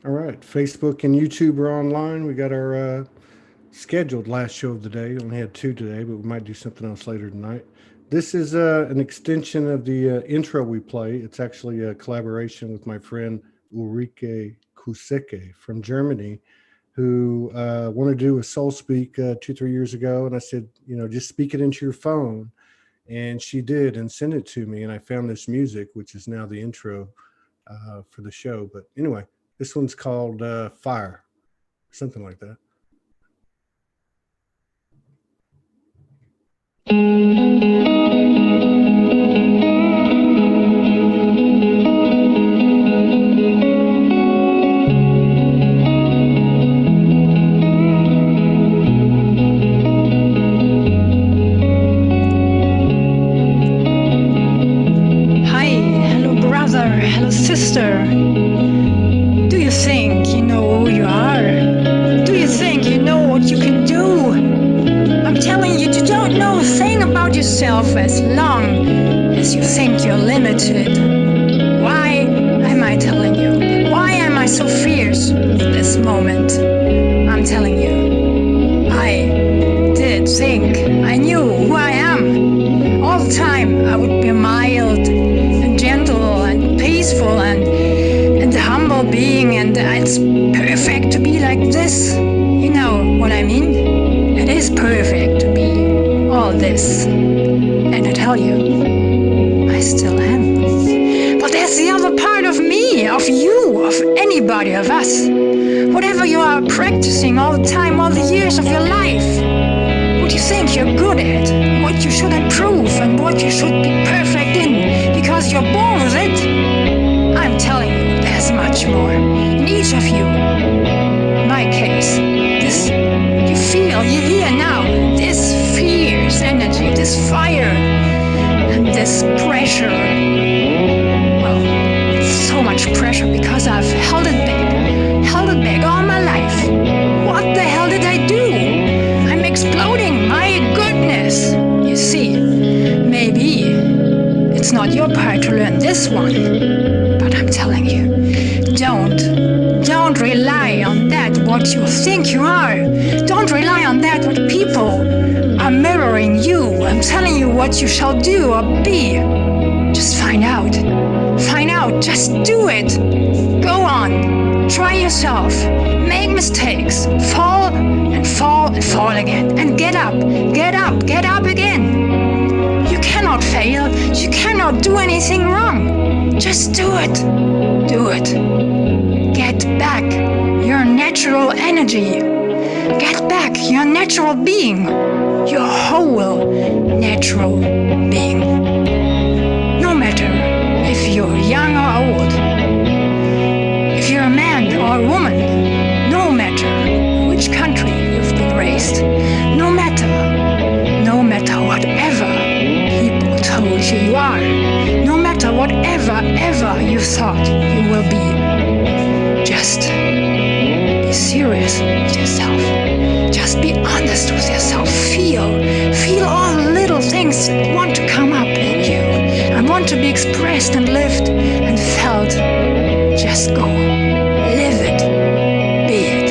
All right. Facebook and YouTube are online. We got our scheduled last show of the day. Only had two today, but we might do something else later tonight. This is an extension of the intro we play. It's actually a collaboration with my friend Ulrike Kuseke from Germany, who wanted to do a soul speak 2, 3 years ago. And I said, just speak it into your phone. And she did and sent it to me. And I found this music, which is now the intro for the show. But anyway, this one's called Fire, something like that. Sister, do you think you know who you are? Do you think you know what you can do? I'm telling you, you don't know a thing about yourself as long as you think you're limited. Why am I telling you? Why am I so fierce at this moment? I'm telling you, I did think I knew who I am. All the time I would be mild and gentle and peaceful and humble being, and it's perfect to be like this. You know what I mean? It is perfect to be all this. And I tell you, I still am. But there's the other part of me, of you, of anybody, of us. Whatever you are practicing all the time, all the years of your life, what you think you're good at, what you should improve, and what you should be perfect in, because you're born with it. I'm telling you, there's much more in each of you. In my case, this you feel, you hear now, this fierce energy, this fire, and this pressure. Well, it's so much pressure because I've held it back all my life. What the hell did I do? I'm exploding, my goodness. You see, maybe it's not your part to learn this one. But I'm telling you, don't rely on that what you think you are. Don't rely on that what people are mirroring you. I'm telling you what you shall do or be. Just find out, just do it. Go on, try yourself, make mistakes, fall and fall and fall again, and get up again. You cannot fail, you cannot do anything wrong. Just do it. Get back your natural energy. Get back your natural being. Your whole natural being. No matter if you're young or old. If you're a man or a woman. No matter which country you've been raised. No matter whatever people told you are. No matter whatever ever you thought you will be. Just be serious with yourself. Just be honest with yourself. Feel all the little things that want to come up in you and want to be expressed and lived and felt. Just go. Live it. Be it.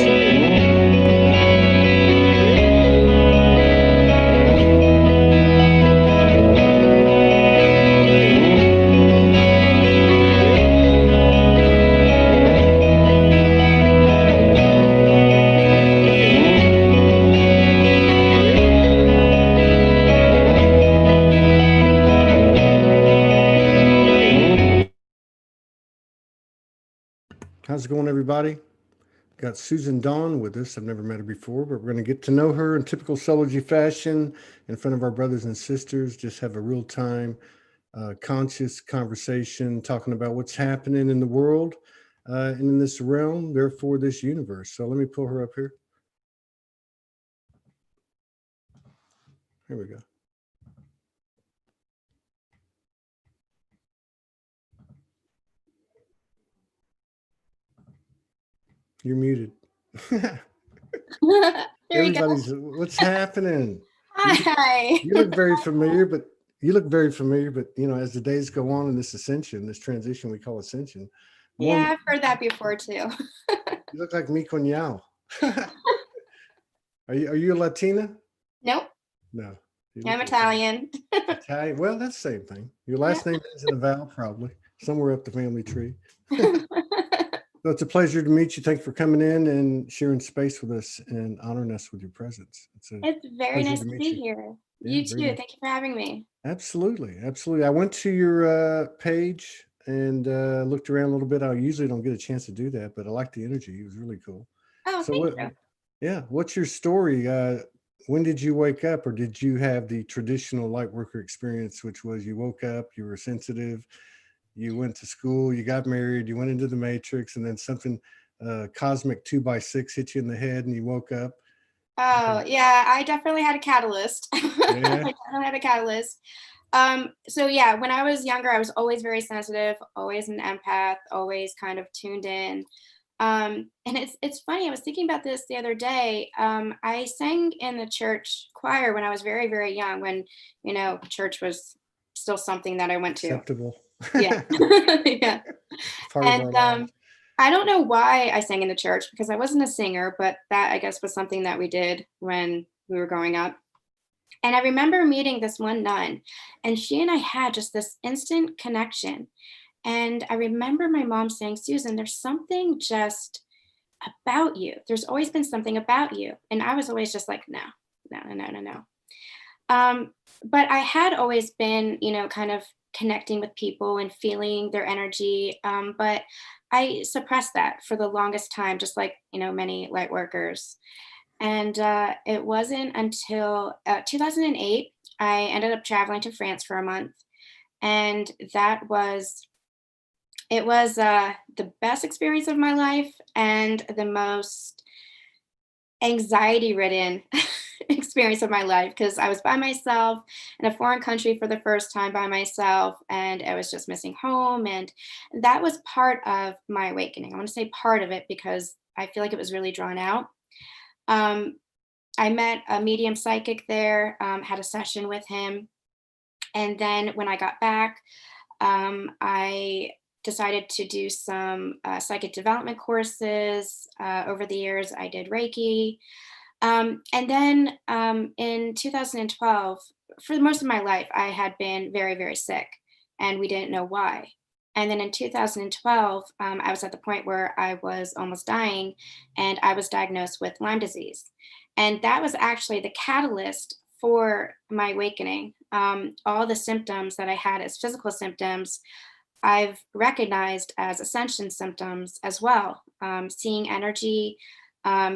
How's it going, everybody? Got Susan Dawn with us. I've never met her before, but we're going to get to know her in typical Soulology fashion in front of our brothers and sisters. Just have a real time, conscious conversation talking about what's happening in the world and in this realm, therefore this universe. So let me pull her up here. Here we go. You're muted. Here we go. What's happening? Hi. You look very familiar, but as the days go on in this ascension, this transition we call ascension. Yeah, I've heard that before too. You look like mi cuñado. Are you a Latina? Nope, No. You I'm look like Italian. Italian. Well, that's the same thing. Your last name ends in a vowel, probably somewhere up the family tree. So it's a pleasure to meet you. Thanks for coming in and sharing space with us and honoring us with your presence. It's a It's very pleasure nice to to meet be you. here. Yeah, You very too. nice. Thank you for having me. Absolutely, absolutely. I went to your page and looked around a little bit. I usually don't get a chance to do that, but I like the energy. It was really cool. Oh, So thank what? you. Yeah, what's your story? When did you wake up, or did you have the traditional light worker experience, which was you woke up, you were sensitive, you went to school, you got married, you went into the matrix, and then something cosmic 2x6 hit you in the head, and you woke up? Oh, yeah, I definitely had a catalyst. I Yeah, definitely had a catalyst. So yeah, when I was younger, I was always very sensitive, always an empath, always kind of tuned in. And it's funny, I was thinking about this the other day. I sang in the church choir when I was very, very young, when, church was still something that I went to. acceptable. Yeah. Yeah. Part of And our lives. I don't know why I sang in the church because I wasn't a singer, but that I guess was something that we did when we were growing up. And I remember meeting this one nun, and she and I had just this instant connection. And I remember my mom saying, Susan, there's something just about you. There's always been something about you. And I was always just like, no, no, no, no, no, no. But I had always been, kind of connecting with people and feeling their energy. But I suppressed that for the longest time, just like, many light workers. And it wasn't until 2008, I ended up traveling to France for a month. And it was the best experience of my life and the most anxiety ridden experience of my life because I was by myself in a foreign country for the first time by myself, and I was just missing home. And that was part of my awakening. I want to say part of it because I feel like it was really drawn out. Um, I met a medium psychic there, had a session with him. And then when I got back, I decided to do some psychic development courses. Over the years, I did Reiki. And then in 2012, for most of my life, I had been very, very sick, and we didn't know why. And then in 2012, I was at the point where I was almost dying, and I was diagnosed with Lyme disease. And that was actually the catalyst for my awakening. All the symptoms that I had as physical symptoms, I've recognized as ascension symptoms as well. Seeing energy,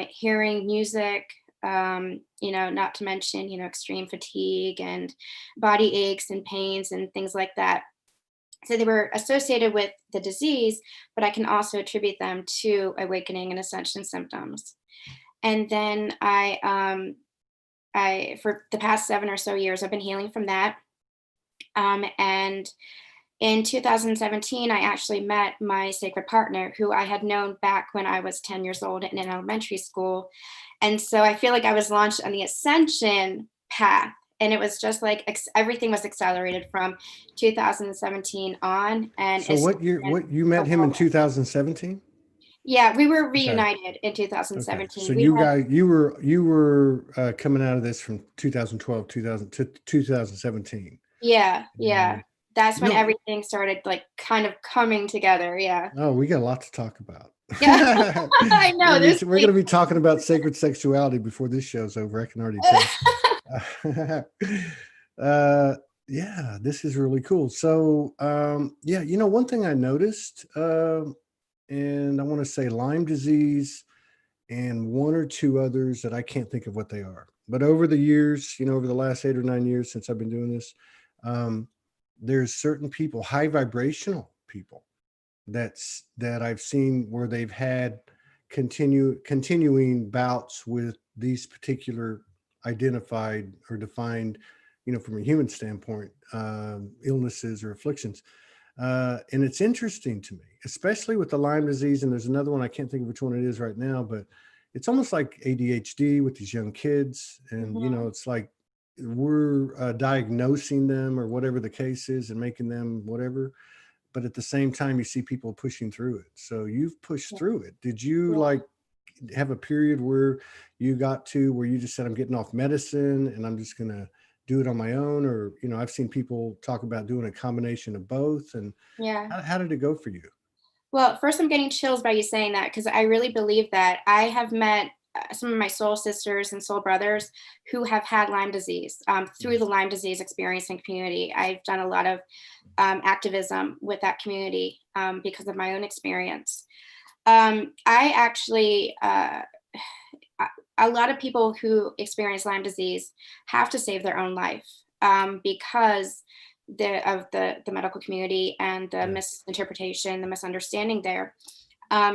hearing music, not to mention, extreme fatigue and body aches and pains and things like that. So they were associated with the disease, but I can also attribute them to awakening and ascension symptoms. And then for the past 7 or so years, I've been healing from that. And in 2017, I actually met my sacred partner, who I had known back when I was 10 years old and in elementary school. And so I feel like I was launched on the ascension path. And it was just like everything was accelerated from 2017 on. And So it's what year? been What you a met him in whirlwind. 2017? Yeah, we were Okay. reunited in Okay. So 2017. We you had, guys, you were coming out of this from 2012, 2000 to 2017. yeah, yeah. And That's you when know, everything started like kind of coming together. Yeah. oh, we got a lot to talk about. Yeah. I know. There's We're gonna be talking about sacred sexuality before this show's over. I can already tell. uh, yeah, this is really cool. So, yeah, one thing I noticed, and I want to say Lyme disease and one or two others that I can't think of what they are. But over the years, over the last 8 or 9 years since I've been doing this, um, there's certain people, high vibrational people, that I've seen where they've had continuing bouts with these particular identified or defined, from a human standpoint, illnesses or afflictions. And it's interesting to me, especially with the Lyme disease. And there's another one, I can't think of which one it is right now, but it's almost like ADHD with these young kids. And, Mhm. it's like we're diagnosing them or whatever the case is and making them whatever. but at the same time, you see people pushing through it. So you've pushed Yeah. through it. Did you Yeah. like have a period where you got to where you just said, I'm getting off medicine and I'm just going to do it on my own? Or, I've seen people talk about doing a combination of both. And Yeah. how did it go for you? Well, first, I'm getting chills by you saying that because I really believe that. I have met some of my soul sisters and soul brothers who have had Lyme disease through the Lyme disease experiencing community. I've done a lot of activism with that community because of my own experience. I actually, a lot of people who experience Lyme disease have to save their own life because of the medical community and the Yeah. misinterpretation, the misunderstanding there.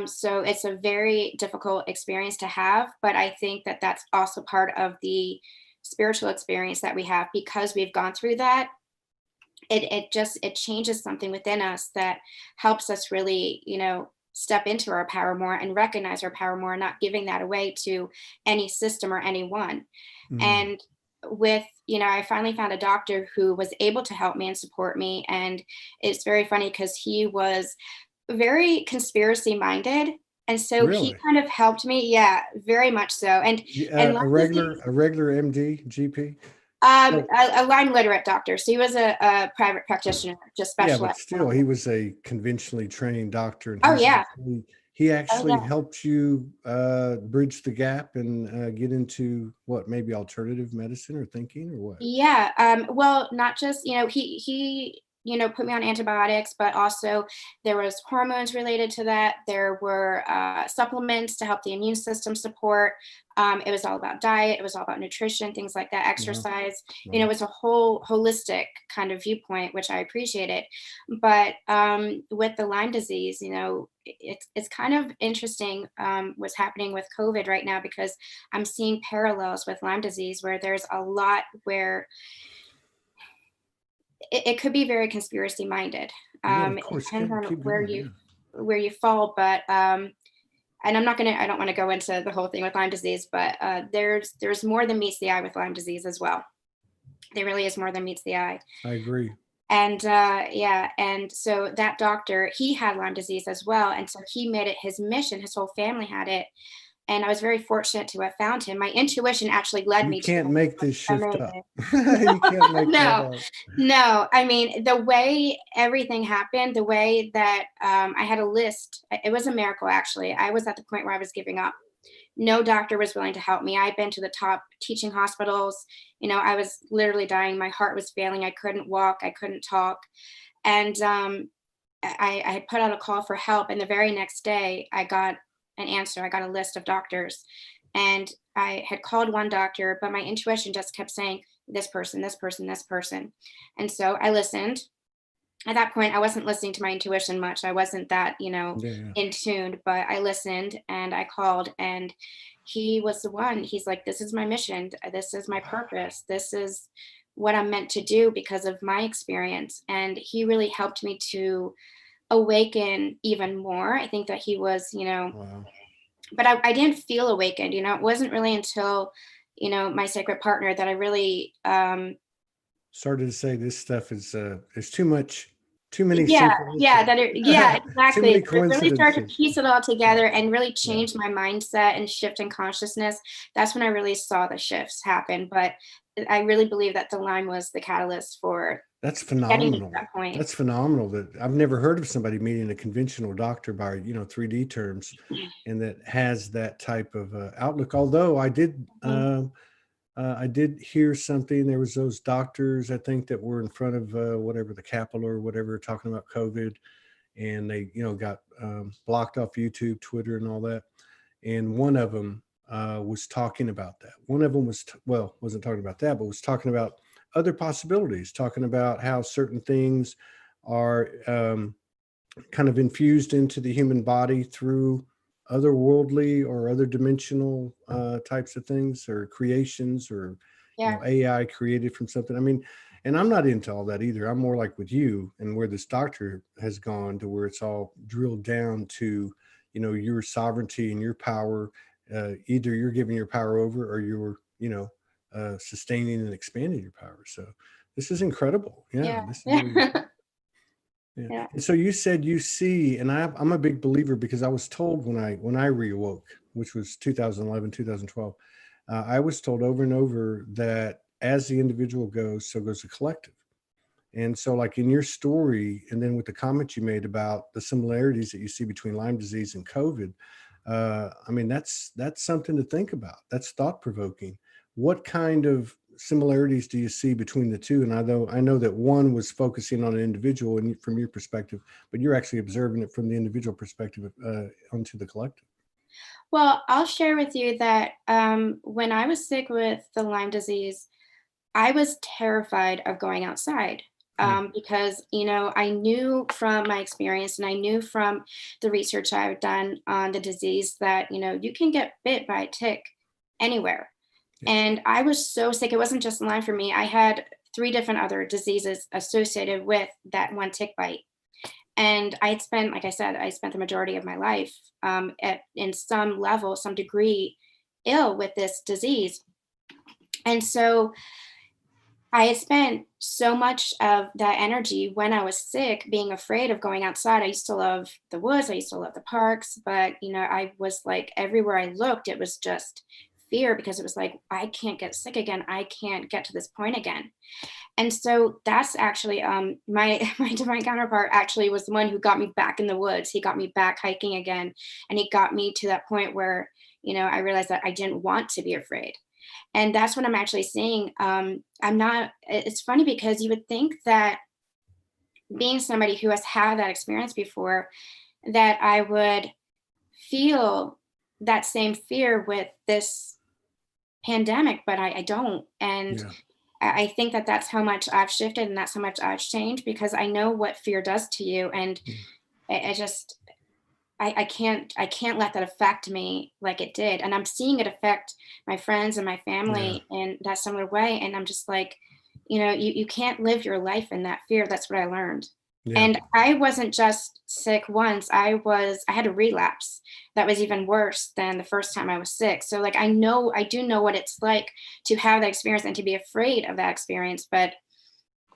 So it's a very difficult experience to have, but I think that that's also part of the spiritual experience that we have because we've gone through that. It changes something within us that helps us really, step into our power more and recognize our power more, not giving that away to any system or anyone. Mm. And I finally found a doctor who was able to help me and support me. And it's very funny because he was very conspiracy minded. And so he Really? kind of helped me. Yeah, very much so. And Lyme disease, A regular MD, GP? So, a Lyme literate doctor. So he was a private practitioner, just yeah, but specialized in still, Lyme. he was a conventionally trained doctor, and Oh yeah. he Oh actually yeah. helped you bridge the gap and get into what, maybe alternative medicine or thinking or what? Yeah. Well, not just, he, put me on antibiotics, but also there was hormones related to that. There were supplements to help the immune system support. It was all about diet. It was all about nutrition, things like that, Wow, exercise. It wow. was a whole holistic kind of viewpoint, which I appreciated. But with the Lyme disease, it's kind of interesting what's happening with COVID right now because I'm seeing parallels with Lyme disease where there's a lot where it could be very conspiracy minded. Yeah, of It course. depends on Keep going. Yeah. where you fall, but and I don't want to go into the whole thing with Lyme disease, but there's more than meets the eye with Lyme disease as well. There really is more than meets the eye. I agree. And yeah, and so that doctor, he had Lyme disease as well, and so he made it his mission. His whole family had it, and I was very fortunate to have found him. My intuition actually led You me to can't him. make this shift up. Amazing. You can't make that No, up. no. I mean, the way everything happened, the way that I had a list, it was a miracle, actually. I was at the point where I was giving up. No doctor was willing to help me. I'd been to the top teaching hospitals. I was literally dying. My heart was failing. I couldn't walk. I couldn't talk. And I had put out a call for help. And the very next day, I got an answer. I got a list of doctors. And I had called one doctor, but my intuition just kept saying, this person, this person, this person. And so I listened. At that point, I wasn't listening to my intuition much. I wasn't that, Yeah, yeah. in tune, but I listened and I called and he was the one. He's like, this is my mission. This is my purpose. This is what I'm meant to do because of my experience. And he really helped me to awaken even more. I think that he was, Wow. but I didn't feel awakened. It wasn't really until, my sacred partner that I really, Started to say this stuff is too much, too many yeah, yeah, synchronicities. yeah, Too exactly. many But it really started to coincidences. piece it all Yeah, together and really yeah. change my mindset and shift in consciousness. That's when I really saw the shifts happen. But I really believe that the Lyme was the catalyst for That's getting me to phenomenal. that point. That's phenomenal that I've never heard of somebody meeting a conventional doctor by, 3D terms and that has that type of outlook. Although Mhm. I did hear something. There was those doctors, I think, that were in front of whatever the Capitol or whatever, talking about COVID, and they, got blocked off YouTube, Twitter, and all that. And one of them was talking about that. One of them was, wasn't talking about that, but was talking about other possibilities, talking about how certain things are kind of infused into the human body through otherworldly or other dimensional types of things or creations or Yeah, AI created from something. I mean, and I'm not into all that either. I'm more like with you and where this doctor has gone to where it's all drilled down to your sovereignty and your power. Either you're giving your power over or you're sustaining and expanding your power. So this is incredible. Yeah, yeah. this is really incredible. Yeah. Yeah. And so you said you see, and I'm a big believer because I was told when I reawoke, which was 2011, 2012, I was told over and over that as the individual goes, so goes the collective. And so, like in your story, and then with the comment you made about the similarities that you see between Lyme disease and COVID, I mean, that's something to think about. That's thought provoking. What kind of similarities do you see between the two? And I know that one was focusing on an individual, and from your perspective, but you're actually observing it from the individual perspective onto the collective. Well, I'll share with you that when I was sick with the Lyme disease, I was terrified of going outside Mm, because, I knew from my experience and I knew from the research I've done on the disease that, you can get bit by a tick anywhere. yeah. And I was so sick. It wasn't just Lyme for me. I had three different other diseases associated with that one tick bite. And I had spent, like I said, I spent the majority of my life in some level, some degree, ill with this disease. And so I had spent so much of that energy when I was sick being afraid of going outside. I used to love the woods, I used to love the parks, but I was like everywhere I looked, it was just fear because it was like I can't get sick again. I can't get to this point again. And so that's actually my my divine counterpart actually was the one who got me back in the woods. He got me back hiking again, and he got me to that point where I realized that I didn't want to be afraid. And that's what I'm actually seeing. I'm not. It's funny because you would think that being somebody who has had that experience before, that I would feel that same fear with this pandemic, but I don't. And Yeah. I think that that's how much I've shifted and that's how much I've changed because I know what fear does to you. And Mm. I just, I can't let that affect me like it did. And I'm seeing it affect my friends and my Yeah. family in that similar way. And I'm just like, you can't live your life in that fear. That's what I learned. Yeah. And I wasn't just sick once. I had a relapse that was even worse than the first time I was sick. So like I do know what it's like to have that experience and to be afraid of that experience. But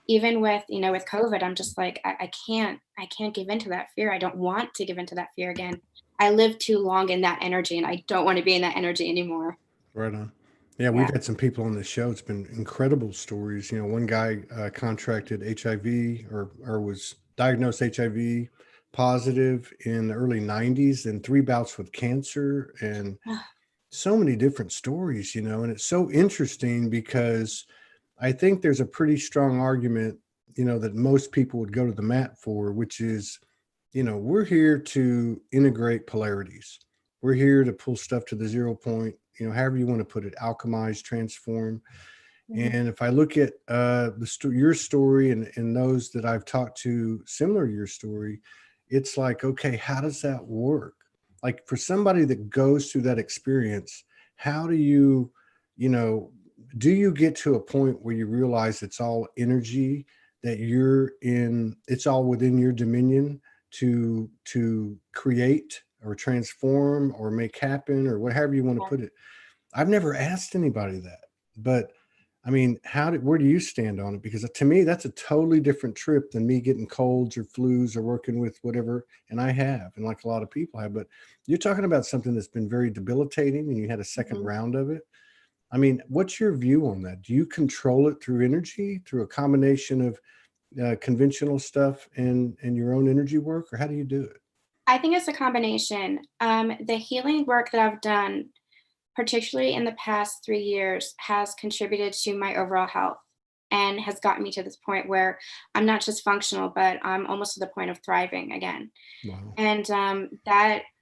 even with COVID, I'm just like, I can't give into that fear. I don't want to give into that fear again. I lived too long in that energy and I don't want to be in that energy anymore. Right on. Yeah, we've Yeah. had some people on the show. It's been incredible stories. One guy contracted HIV or was diagnosed HIV positive in the early 90s and three bouts with cancer and so many different stories. And it's so interesting because I think there's a pretty strong argument, that most people would go to the mat for, which is, we're here to integrate polarities. We're here to pull stuff to the 0 point, however you want to put it, alchemize, transform. Mhm. And if I look at your story and those that I've talked to similar to your story, it's like, okay, how does that work? Like for somebody that goes through that experience, how you know, do you get to a point where you realize it's all energy that it's all within your dominion to create or transform or make happen or whatever you want to put it? I've never asked anybody that, but I mean, where do you stand on it? Because to me, that's a totally different trip than me getting colds or flus or working with whatever. And I have, and like a lot of people have, but you're talking about something that's been very debilitating and you had a second Mhm. round of it. I mean, what's your view on that? Do you control it through energy, through a combination of conventional stuff and your own energy work, or how do you do it? I think it's a combination. The healing work that I've done, particularly in the past 3 years, has contributed to my overall health and has gotten me to this point where I'm not just functional, but I'm almost to the point of thriving again. Wow. And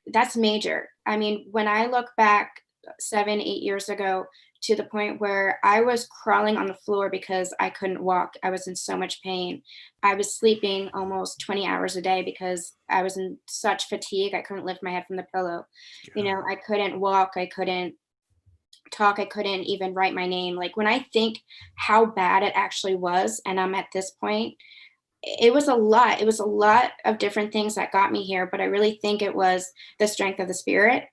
that's major. I mean, when I look back 7, 8 years ago to the point where I was crawling on the floor because I couldn't walk, I was in so much pain. I was sleeping almost 20 hours a day because I was in such fatigue. I couldn't lift my head from the pillow. God. I couldn't walk. I couldn't talk. I couldn't even write my name. Like when I think how bad it actually was, and I'm at this point, it was a lot. It was a lot of different things that got me here, but I really think it was the strength of the spirit.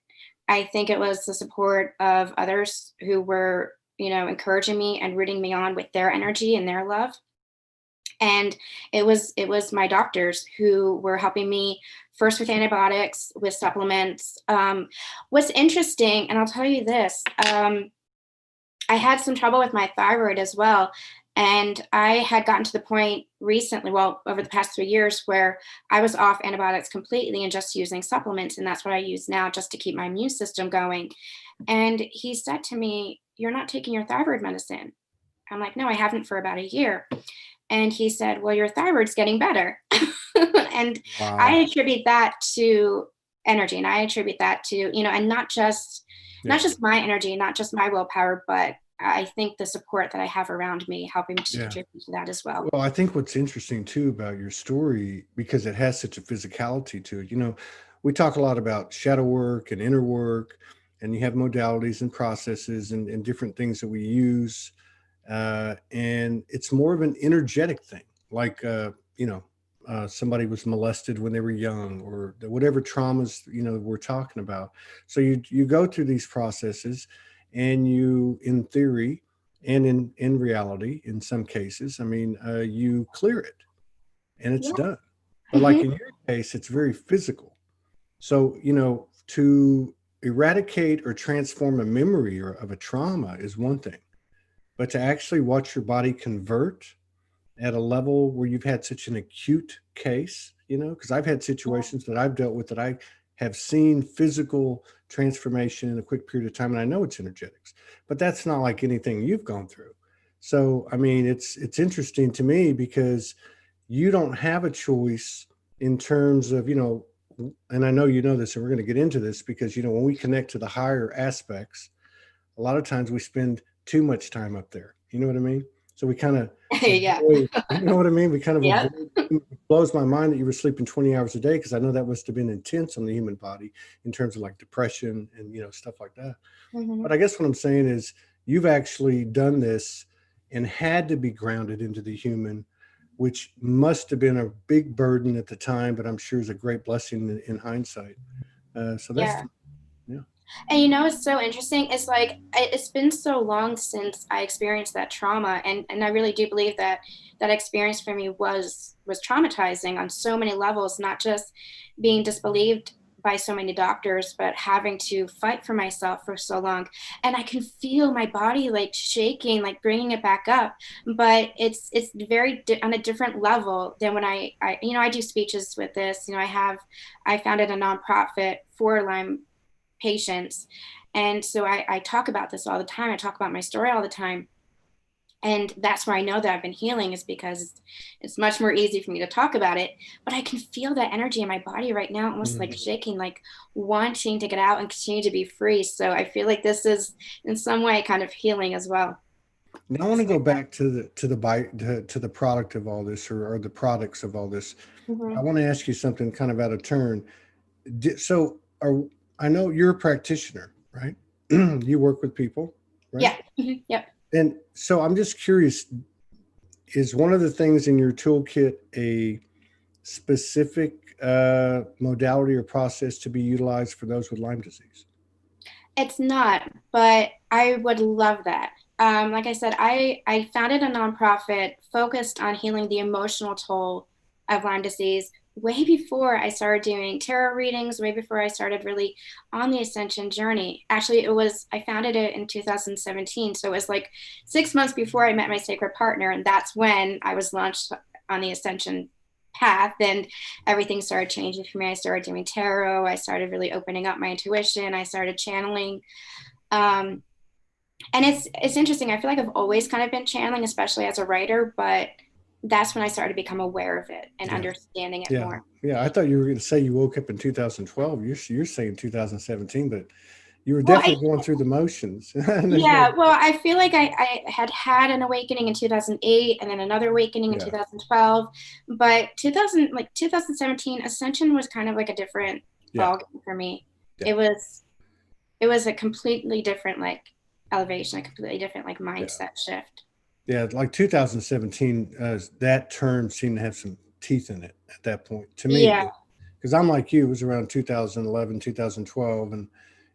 I think it was the support of others who were, encouraging me and rooting me on with their energy and their love. And it was my doctors who were helping me first with antibiotics, with supplements. What's interesting, and I'll tell you this, I had some trouble with my thyroid as well. And I had gotten to the point recently, well, over the past 3 years, where I was off antibiotics completely and just using supplements. And that's what I use now just to keep my immune system going. And he said to me, "You're not taking your thyroid medicine." I'm like, "No, I haven't for about a year." And he said, "Well, your thyroid's getting better." And I Wow. attribute that to energy. And I attribute that to, and not Yeah. just my energy, not just my willpower, but I think the support that I have around me helping me to Yeah. contribute to that as well. Well, I think what's interesting too about your story, because it has such a physicality to it, we talk a lot about shadow work and inner work, and you have modalities and processes and different things that we use. And it's more of an energetic thing, like, somebody was molested when they were young, or whatever traumas, we're talking about. So you go through these processes, and you, in theory, and in reality, in some cases, I mean, you clear it, and it's Yeah. done. But like Hmm. in your case, it's very physical. So, to eradicate or transform a memory or of a trauma is one thing, but to actually watch your body convert at a level where you've had such an acute case, because I've had situations that I've dealt with that I have seen physical transformation in a quick period of time, and I know it's energetics, but that's not like anything you've gone through. So, I mean, it's interesting to me because you don't have a choice in terms of, and I know you know this, and we're going to get into this because, when we connect to the higher aspects, a lot of times we spend too much time up there. You know what I mean? So we kind of Yeah. avoid, you know what I mean? We kind of Yep. avoid. It blows my mind that you were sleeping 20 hours a day, because I know that must have been intense on the human body in terms of like depression and, stuff like that. Hmm. But I guess what I'm saying is you've actually done this and had to be grounded into the human, which must have been a big burden at the time, but I'm sure is a great blessing in hindsight. So that's, Yeah. yeah. And it's so interesting. It's like it's been so long since I experienced that trauma, and I really do believe that that experience for me was traumatizing on so many levels, not just being disbelieved by so many doctors, but having to fight for myself for so long. And I can feel my body like shaking, like bringing it back up. But it's very on a different level than when I do speeches with this. I founded a nonprofit for Lyme patients. And so I talk about this all the time. I talk about my story all the time. And that's where I know that I've been healing, is because it's much more easy for me to talk about it. But I can feel that energy in my body right now, almost like Mhm. shaking, like wanting to get out and continue to be free. So I feel like this is in some way kind of healing as well. Now I want to go back to the product of all this, or the products of all this. I Mhm. want to ask you something kind of out of turn. So, I know you're a practitioner, right? You work with people, right? Yeah. Mhm. Yep. And so I'm just curious, is one of the things in your toolkit a specific modality or process to be utilized for those with Lyme disease? It's not, but I would love that. Like I said, I founded a nonprofit focused on healing the emotional toll of Lyme disease way before I started doing tarot readings, way before I started really on the ascension journey. Actually, I founded it in 2017. So it was like 6 months before I met my sacred partner. And that's when I was launched on the ascension path. And everything started changing for me. I started doing tarot. I started really opening up my intuition. I started channeling. Um, and it's interesting. I feel like I've always kind of been channeling, especially as a writer, but that's when I started to become aware of it and Yeah. understanding it Yeah. more. Yeah. I thought you were going to say you woke up in 2012. You're saying 2017, but you were Well, definitely going through the motions. There's no, yeah, well, I feel like I had an awakening in 2008 and then another awakening in yeah. 2012, but 2017 Ascension was kind of like a different Yeah. ballgame for me. Yeah. It was a completely different like elevation, a completely different like Yeah. mindset shift. Yeah. Like 2017, that term seemed to have some teeth in it at that point to me. Yeah. Because I'm like you, it was around 2011, 2012,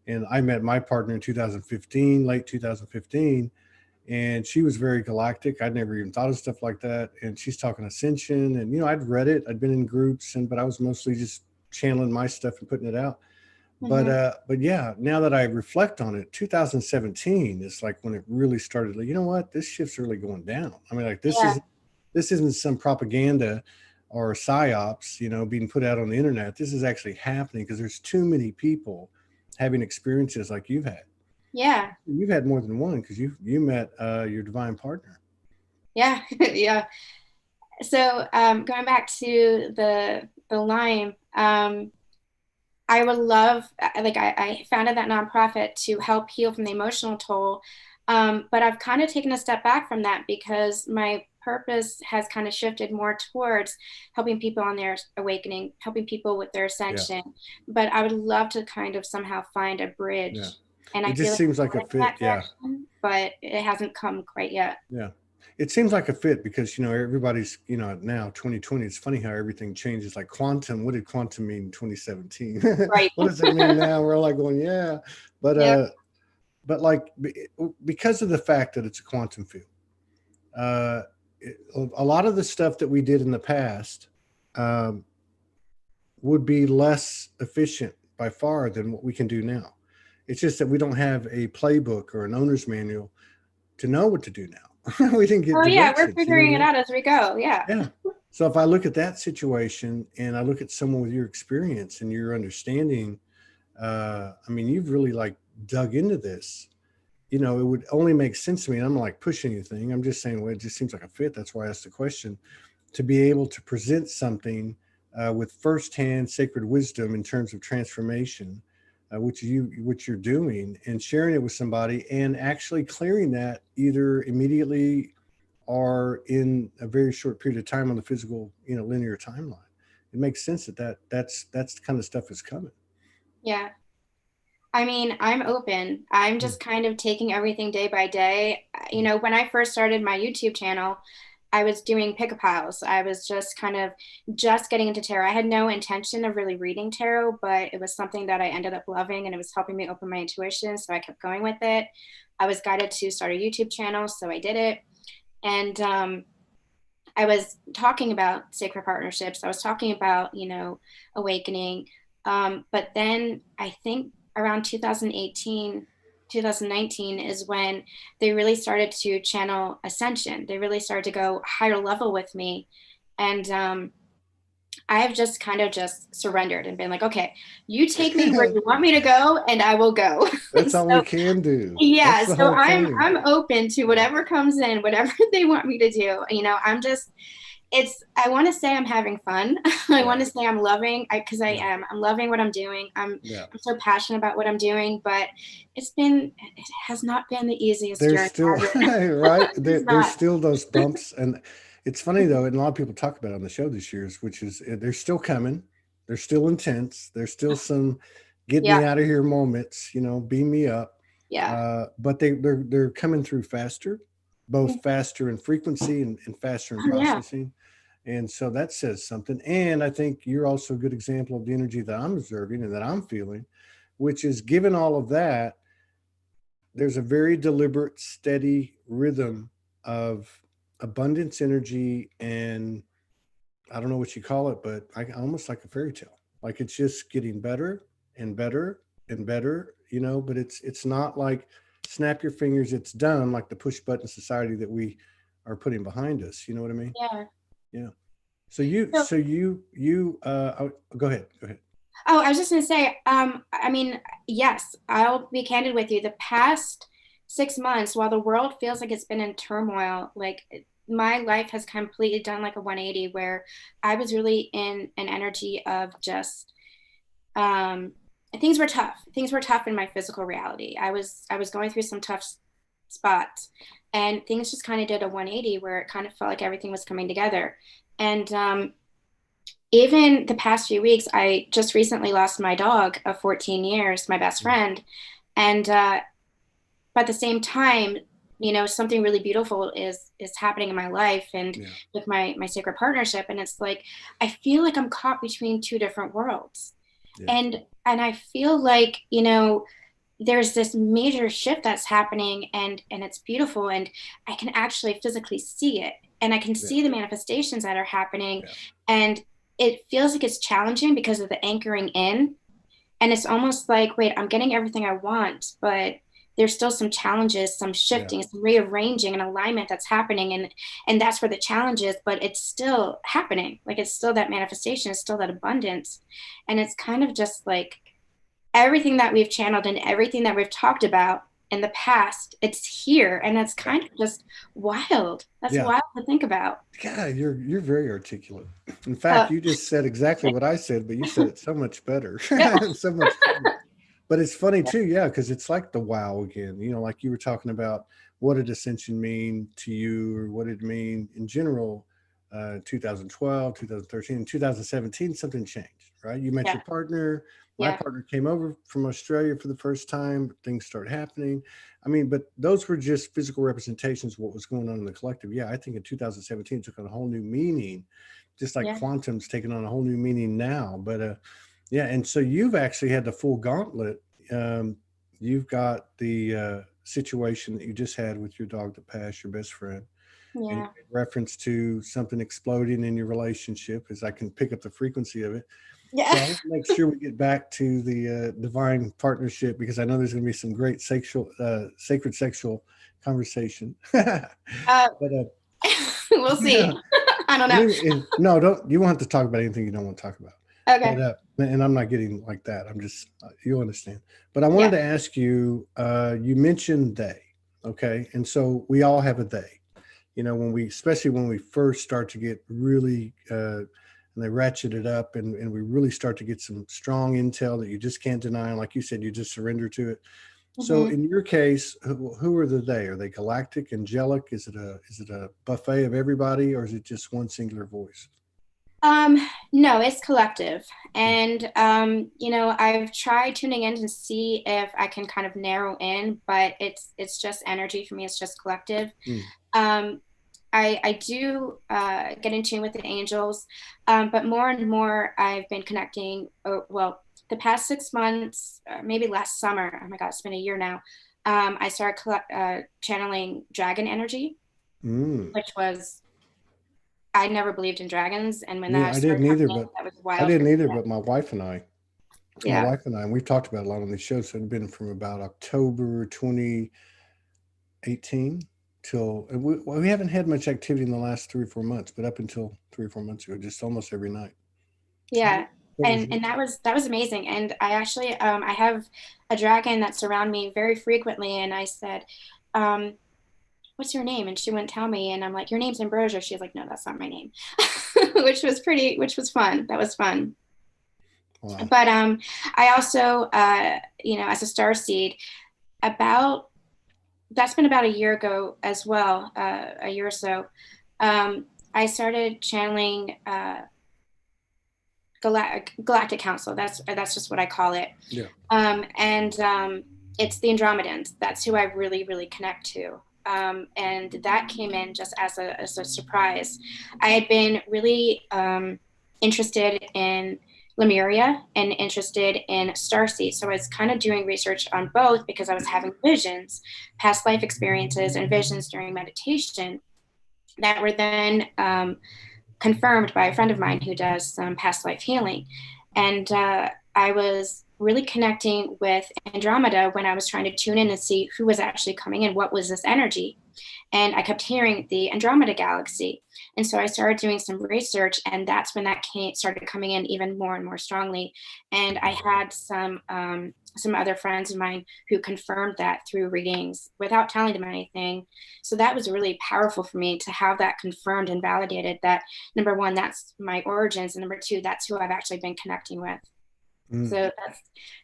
and I met my partner in 2015, late 2015, and she was very galactic. I'd never even thought of stuff like that. And she's talking ascension, and I'd read it, I'd been in groups, but I was mostly just channeling my stuff and putting it out. Hmm. But yeah, now that I reflect on it, 2017 is like when it really started. Like, you know what, this shit's really going down. I mean, like Yeah. this isn't some propaganda or psyops, being put out on the internet. This is actually happening because there's too many people having experiences like you've had. Yeah. You've had more than one because you met your divine partner. Yeah. Yeah. So going back to the Lyme, I would love, like, I founded that nonprofit to help heal from the emotional toll. But I've kind of taken a step back from that because my purpose has kind of shifted more towards helping people on their awakening, helping people with their Yeah, ascension. But I would love to kind of somehow find a yeah. bridge. And It I feel just like seems like I'm a going in fit. that Yeah, direction, but it hasn't come quite yet. yeah. It seems like a fit because everybody's now 2020. It's funny how everything changes. Like quantum. What did quantum mean in 2017? Right. What does it mean now? We're all like going, yeah, but Yeah. like because of the fact that it's a quantum field, uh, a lot of the stuff that we did in the past um, would be less efficient by far than what we can do now. It's just that we don't have a playbook or an owner's manual to know what to do now. We didn't get Oh yeah, we're directions. You know what I figuring it mean? out as we go. Yeah. Yeah. So if I look at that situation and I look at someone with your experience and your understanding, I mean, you've really like dug into this. It would only make sense to me. And I'm not like pushing anything. I'm just saying, well, it just seems like a fit. That's why I asked the question to be able to present something with firsthand sacred wisdom in terms of transformation, which you're doing, and sharing it with somebody, and actually clearing that either immediately or in a very short period of time on the physical, linear timeline. It makes sense that's the kind of stuff is coming. Yeah. I mean, I'm open. I'm Hmm. just kind of taking everything day by day. When I first started my YouTube channel, I was doing pick a piles. I was just kind of just getting into tarot. I had no intention of really reading tarot, but it was something that I ended up loving and it was helping me open my intuition. So I kept going with it. I was guided to start a YouTube channel, so I did it. And I was talking about sacred partnerships. I was talking about, awakening. But then I think around 2018, 2019 is when they really started to channel ascension. They really started to go higher level with me. And I have just kind of just surrendered and been like, okay, you take me where you want me to go and I will go. That's all we So can do. yeah, That's the so whole thing. I'm open to whatever comes in, whatever they want me to do. I'm just I want to say I'm having fun. I want Yeah, to say I'm loving because I yeah, am. I'm loving what I'm doing. yeah. I'm so passionate about what I'm doing, but it has not been the easiest There's journey, still has right it? It's there's not. still those bumps, and it's funny though, and a lot of people talk about it on the show this year, which is they're still coming. They're still intense. There's still some get Yeah, me out of here moments. Beam me up. yeah. But they're coming through faster, both faster in frequency and faster in Oh, yeah. processing. And so that says something. And I think you're also a good example of the energy that I'm observing and that I'm feeling, which is given all of that, there's a very deliberate, steady rhythm of abundance energy. And I don't know what you call it, but almost like a fairy tale. Like it's just getting better and better and better, but it's not like snap your fingers, it's done, like the push button society that we are putting behind us. You know what I mean? Yeah. Yeah. So you, So, so you, go ahead, go ahead. oh, I was just gonna say, I mean, yes, I'll be candid with you. The past 6 months, while the world feels like it's been in turmoil, like my life has completely done like a 180 where I was really in an energy of just um things were tough. Things were tough in my physical reality. I was going through some tough spots and things just kind of did a 180 where it kind of felt like everything was coming together. And even the past few weeks, I just recently lost my dog of 14 years, my best Mm. friend. And but at the same time, something really beautiful is happening in my life and Yeah. with my sacred partnership. And it's like I feel like I'm caught between two different worlds. Yeah. And I feel like, there's this major shift that's happening, and it's beautiful, and I can actually physically see it, and I can Yeah. see the manifestations that are happening. Yeah. And it feels like it's challenging because of the anchoring in, and it's almost like, wait, I'm getting everything I want, but there's still some challenges, some Yeah. shifting, some rearranging and alignment that's happening. And that's where the challenge is, but it's still happening. Like, it's still that manifestation, it's still that abundance. And it's kind of just like everything that we've channeled and everything that we've talked about in the past, it's here. And it's Yeah. kind of just wild. That's Yeah. wild to think about. Yeah, you're very articulate. In Uh, fact, you just said exactly what I said, but you said it so much better. yeah. So much better. But it's funny too, yeah, because it's like the wow again. Like you were talking about, what did ascension mean to you, or what did it mean in general? 2012, 2013, 2017, something changed, right? You met Yeah. your partner. My Yeah. partner came over from Australia for the first time. Things started happening. I mean, but those were just physical representations of what was going on in the collective. Yeah, I think in 2017 took on a whole new meaning, just like Yeah. quantum's taking on a whole new meaning now. But yeah, and so you've actually had the full gauntlet. You've got the situation that you just had with your dog that passed, your best friend, and you Yeah. made reference to something exploding in your relationship, as I can pick up the frequency of it. So Yeah. I want to make sure we get back to the divine partnership, because I know there's going to be some great sacred sexual conversation. But Uh, we'll see. yeah, I don't and know. no, don't, you won't have to talk about anything you don't want to talk about. But Okay. and I'm not getting like that. I'm just you'll understand. But I wanted Yeah. to ask you. You mentioned they, okay, and so we all have a they. When we, especially when we first start to get really, and they ratchet it up, and we really start to get some strong intel that you just can't deny. And like you said, you just surrender to it. So Hmm. in your case, who are the they? Are they galactic, angelic? Is it a buffet of everybody, or is it just one singular voice? No, it's collective. And I've tried tuning in to see if I can kind of narrow in, but it's just energy for me. It's just collective. Mm. Um, I do get in tune with the angels, but more and more I've been connecting. Well, the past 6 months, maybe last summer. Oh my God, it's been a year now. I started channeling dragon energy, Mm. which was, I never believed in dragons, and when Yeah, that I started didn't either, coming in, but that was I wild for didn't me. either, but my Yeah, wife and I, and we've talked about it a lot on these shows. So it's been from about October 2018 till, and we haven't had much activity in the last 3 or 4 months, but up until 3 or 4 months ago, just almost every night. yeah, What was and yours? that was amazing. And I actually I have a dragon that's around me very frequently, and I said, um, "What's your name?" And she wouldn't tell me, and I'm like, "Your name's Ambrosia." She's like, "No, that's not my name," which was fun. That was fun. Wow. But I also, as a star seed, about that's been about a year ago as well, a year or so. I started channeling Galactic Council. That's just what I call it. Yeah. And it's the Andromedans. That's who I really, really connect to. And that came in just as a surprise. I had been really interested in Lemuria and interested in Starseed. So I was kind of doing research on both because I was having visions, past life experiences, and visions during meditation that were then confirmed by a friend of mine who does some past life healing. And I was really connecting with Andromeda when I was trying to tune in and see who was actually coming in, what was this energy. And I kept hearing the Andromeda galaxy. And so I started doing some research, and that's when that started coming in even more and more strongly. And I had some other friends of mine who confirmed that through readings without telling them anything. So that was really powerful for me to have that confirmed and validated, that number one, that's my origins, and number two, that's who I've actually been connecting with. Mm. So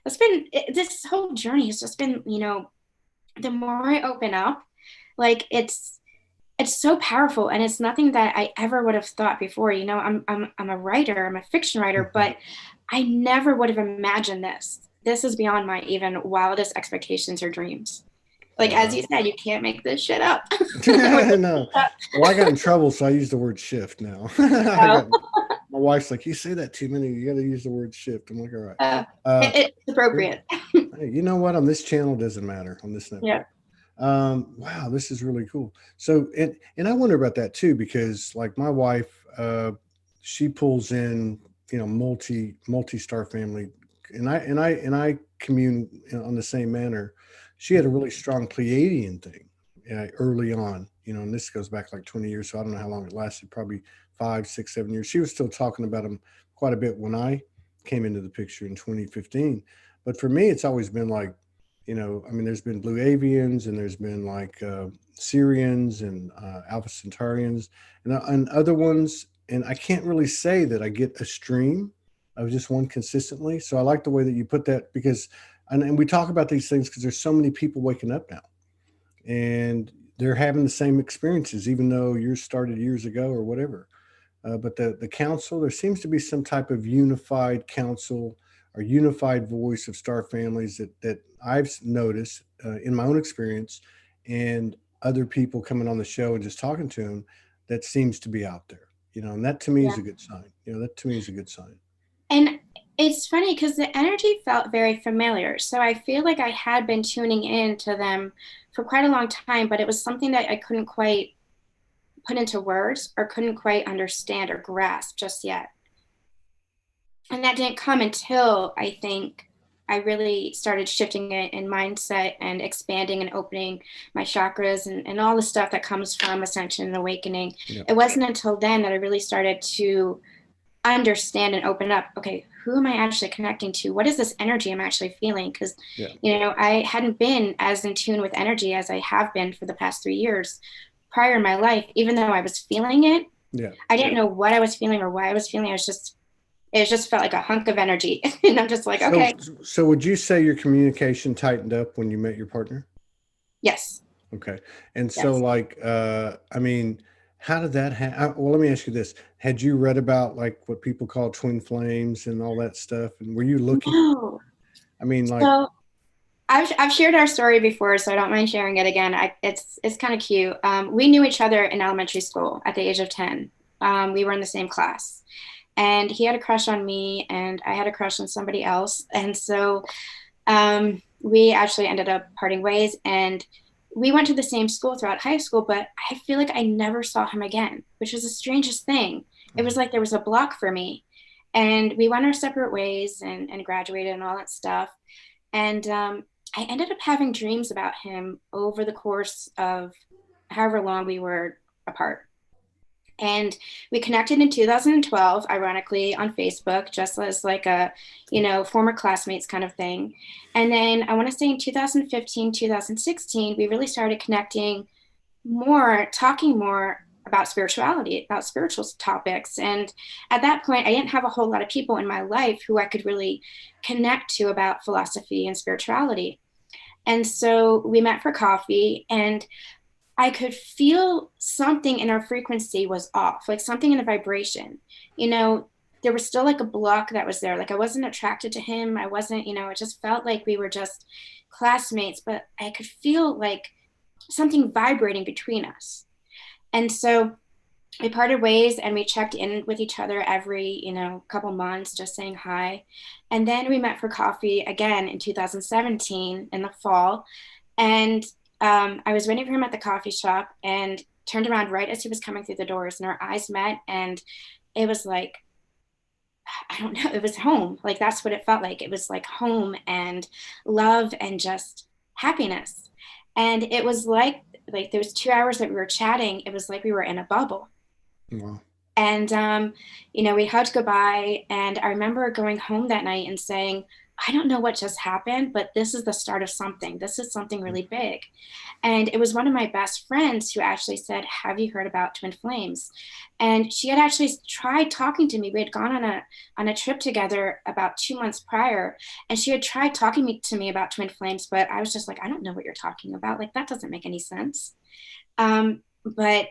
that's been this whole journey has just been, the more I open up, like it's so powerful, and it's nothing that I ever would have thought before. I'm a writer, I'm a fiction writer, Mhm. but I never would have imagined this. This is beyond my even wildest expectations or dreams. Like, as Wow. you said, you can't make this shit up. No. Well, I got in trouble, so I use the word shift now. I Oh, got my wife's like, you say that too many. You got to use the word shift. I'm like, all right. Uh, Uh, it's appropriate. hey, you know what? On this channel, it doesn't matter on this network. Yeah. Wow, this is really cool. So, and I wonder about that too, because like my wife, she pulls in, multi-star family, and I commune on the same manner. She had a really strong Pleiadian thing early on, and this goes back like 20 years, so I don't know how long it lasted, probably 5, 6, 7 years. She was still talking about them quite a bit when I came into the picture in 2015. But for me, it's always been like, I mean, there's been blue avians and there's been like Syrians and Alpha Centaurians and other ones. And I can't really say that I get a stream of just one consistently. So I like the way that you put that because, and we talk about these things because there's so many people waking up now and they're having the same experiences, even though yours started years ago or whatever. But the council, there seems to be some type of unified council or unified voice of star families that I've noticed in my own experience, and other people coming on the show and just talking to them, that seems to be out there. And that to me is Yeah. a good sign. That to me is a good sign. And it's funny because the energy felt very familiar. So I feel like I had been tuning in to them for quite a long time, but it was something that I couldn't quite put into words or couldn't quite understand or grasp just yet. And that didn't come until I think I really started shifting it in mindset and expanding and opening my chakras and all the stuff that comes from ascension and awakening. Yeah. It wasn't until then that I really started to understand and open up. Okay, who am I actually connecting to? What is this energy I'm actually feeling? Because, Yeah. I hadn't been as in tune with energy as I have been for the past 3 years prior in my life. Even though I was feeling it, Yeah. I didn't know what I was feeling or why I was feeling. It just felt like a hunk of energy. And I'm just like, okay. So would you say your communication tightened up when you met your partner? Yes. Okay. And so Yes. like, I mean, how did that happen? Well, let me ask you this. Had you read about like what people call twin flames and all that stuff? And were you looking, No. I mean, like, So I've shared our story before, so I don't mind sharing it again. It's kind of cute. We knew each other in elementary school at the age of 10. We were in the same class, and he had a crush on me, and I had a crush on somebody else, and so we actually ended up parting ways. And we went to the same school throughout high school, but I feel like I never saw him again, which was the strangest thing. It was like there was a block for me, and we went our separate ways and graduated and all that stuff. And I ended up having dreams about him over the course of however long we were apart. And we connected in 2012, ironically, on Facebook, just as like a, former classmates kind of thing. And then I want to say in 2015, 2016, we really started connecting more, talking more about spirituality, about spiritual topics. And at that point, I didn't have a whole lot of people in my life who I could really connect to about philosophy and spirituality. And so we met for coffee, and I could feel something in our frequency was off, like something in the vibration. There was still like a block that was there. Like I wasn't attracted to him. I wasn't, it just felt like we were just classmates, but I could feel like something vibrating between us. And so we parted ways and we checked in with each other every, couple months, just saying hi. And then we met for coffee again in 2017 in the fall. And I was waiting for him at the coffee shop and turned around right as he was coming through the doors, and our eyes met. And it was like, I don't know, it was home. Like that's what it felt like. It was like home and love and just happiness. And it was like those 2 hours that we were chatting, it was like we were in a bubble. wow. And, we hugged goodbye. And I remember going home that night and saying, I don't know what just happened, but this is the start of something. This is something really big. And it was one of my best friends who actually said, have you heard about twin flames? And she had actually tried talking to me. We had gone on a trip together about 2 months prior, and she had tried talking to me about twin flames, but I was just like, I don't know what you're talking about. Like, that doesn't make any sense. But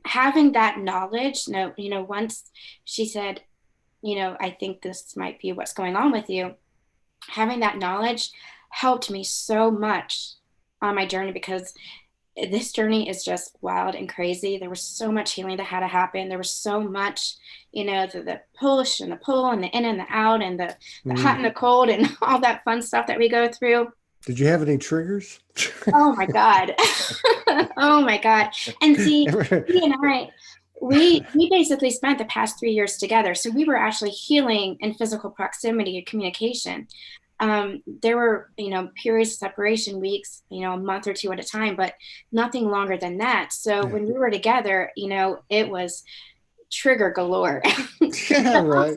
having that knowledge, once she said, I think this might be what's going on with you, having that knowledge helped me so much on my journey, because this journey is just wild and crazy. There was so much healing that had to happen. There was so much, the push and the pull and the in and the out and the hot and the cold and all that fun stuff that we go through. Did you have any triggers? Oh my God. Oh my God. And see, he and I, we basically spent the past 3 years together. So we were actually healing in physical proximity and communication. There were, periods of separation, weeks, a month or two at a time, but nothing longer than that. So when we were together, it was trigger galore. Yeah, right.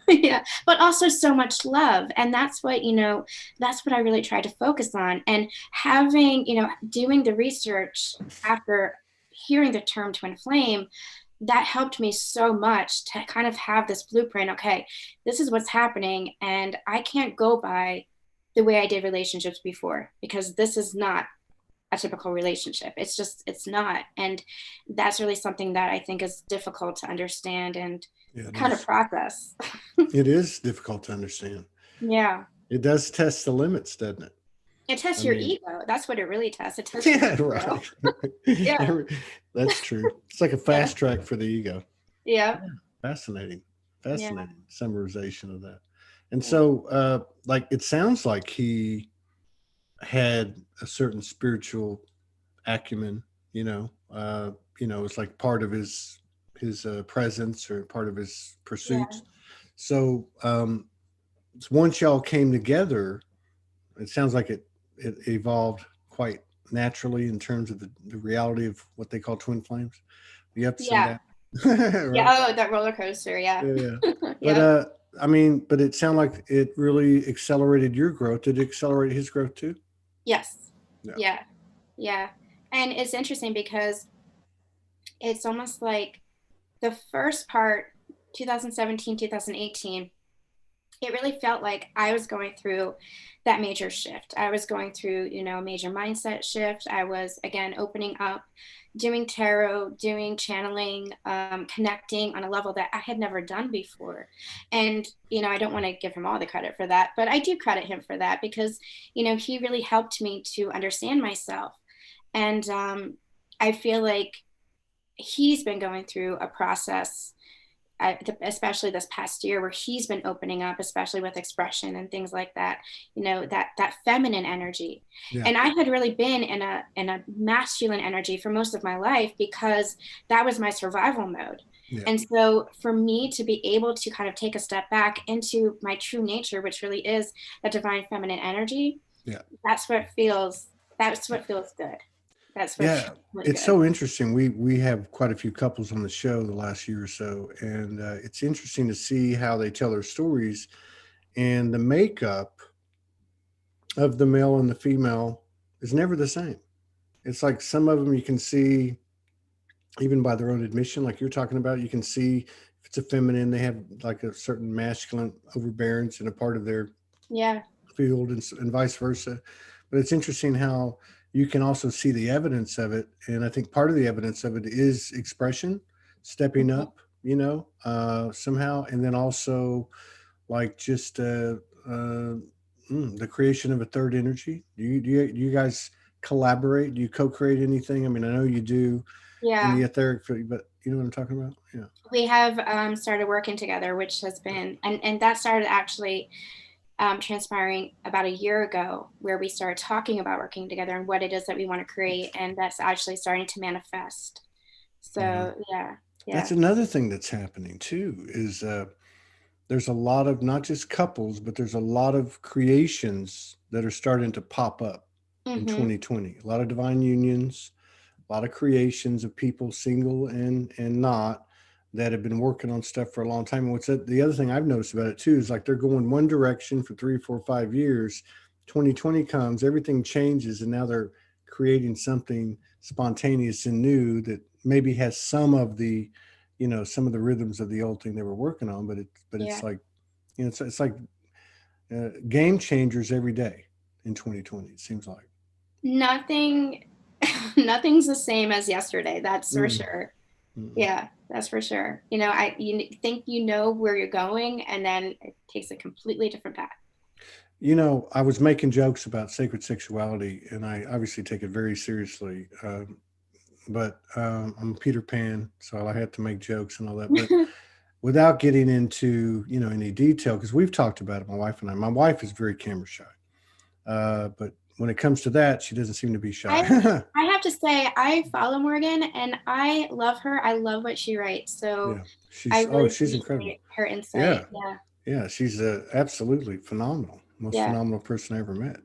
Yeah, but also so much love. And that's what, that's what I really tried to focus on. And having, doing the research after hearing the term twin flame, that helped me so much to kind of have this blueprint. Okay, this is what's happening. And I can't go by the way I did relationships before, because this is not a typical relationship. It's not. And that's really something that I think is difficult to understand and kind of process. It is difficult to understand. Yeah. It does test the limits, doesn't it? It tests your ego. That's what it really tests. It tests yeah, right. Yeah. That's true. It's like a fast track for the ego. Yeah. Fascinating. Fascinating summarization of that. And so, like, it sounds like he had a certain spiritual acumen, it's like part of his presence or part of his pursuits. So once y'all came together, it sounds like it evolved quite naturally in terms of the reality of what they call twin flames. The ups and downs. Right? Yeah. Oh, that roller coaster. Yeah. But but it sounded like it really accelerated your growth. Did it accelerate his growth too? Yes. Yeah. And it's interesting because it's almost like the first part, 2017, 2018, it really felt like I was going through that major shift. I was going through, a major mindset shift. I was, again, opening up, doing tarot, doing channeling, connecting on a level that I had never done before. And, I don't want to give him all the credit for that, but I do credit him for that because, he really helped me to understand myself. And I feel like he's been going through a process, especially this past year, where he's been opening up, especially with expression and things like that, that feminine energy. And I had really been in a masculine energy for most of my life because that was my survival mode. And so for me to be able to kind of take a step back into my true nature, which really is that divine feminine energy, that's what feels good. That's what it's good. So interesting. We have quite a few couples on the show the last year or so, and it's interesting to see how they tell their stories, and the makeup of the male and the female is never the same. It's like some of them you can see, even by their own admission, like you're talking about, you can see if it's a feminine, they have like a certain masculine overbearance in a part of their field, and vice versa. But it's interesting how you can also see the evidence of it. And I think part of the evidence of it is expression, stepping up, somehow. And then also like just the creation of a third energy. Do you guys collaborate? Do you co-create anything? I mean, I know you do in the etheric, but you know what I'm talking about? Yeah. We have started working together, which has been, and that started actually transpiring about a year ago, where we started talking about working together and what it is that we want to create, and that's actually starting to manifest. So that's another thing that's happening too, is there's a lot of not just couples, but there's a lot of creations that are starting to pop up in 2020. A lot of divine unions, a lot of creations of people, single and not, that have been working on stuff for a long time. And the other thing I've noticed about it too is like they're going one direction for 3, 4, 5 years. 2020 comes, everything changes, and now they're creating something spontaneous and new that maybe has some of the rhythms of the old thing they were working on. But it's like, it's like game changers every day in 2020. It seems like nothing's the same as yesterday. That's for sure. Yeah, that's for sure. You think where you're going, and then it takes a completely different path. I was making jokes about sacred sexuality, and I obviously take it very seriously. But I'm Peter Pan, so I had to make jokes and all that. But without getting into any detail, because we've talked about it, my wife and I. My wife is very camera shy, but when it comes to that, she doesn't seem to be shy. I have to say, I follow Morgan and I love her. I love what she writes. So Yeah, I really she's incredible. appreciate her insight. Yeah, Yeah. yeah, she's absolutely phenomenal, most Yeah. phenomenal person I ever met.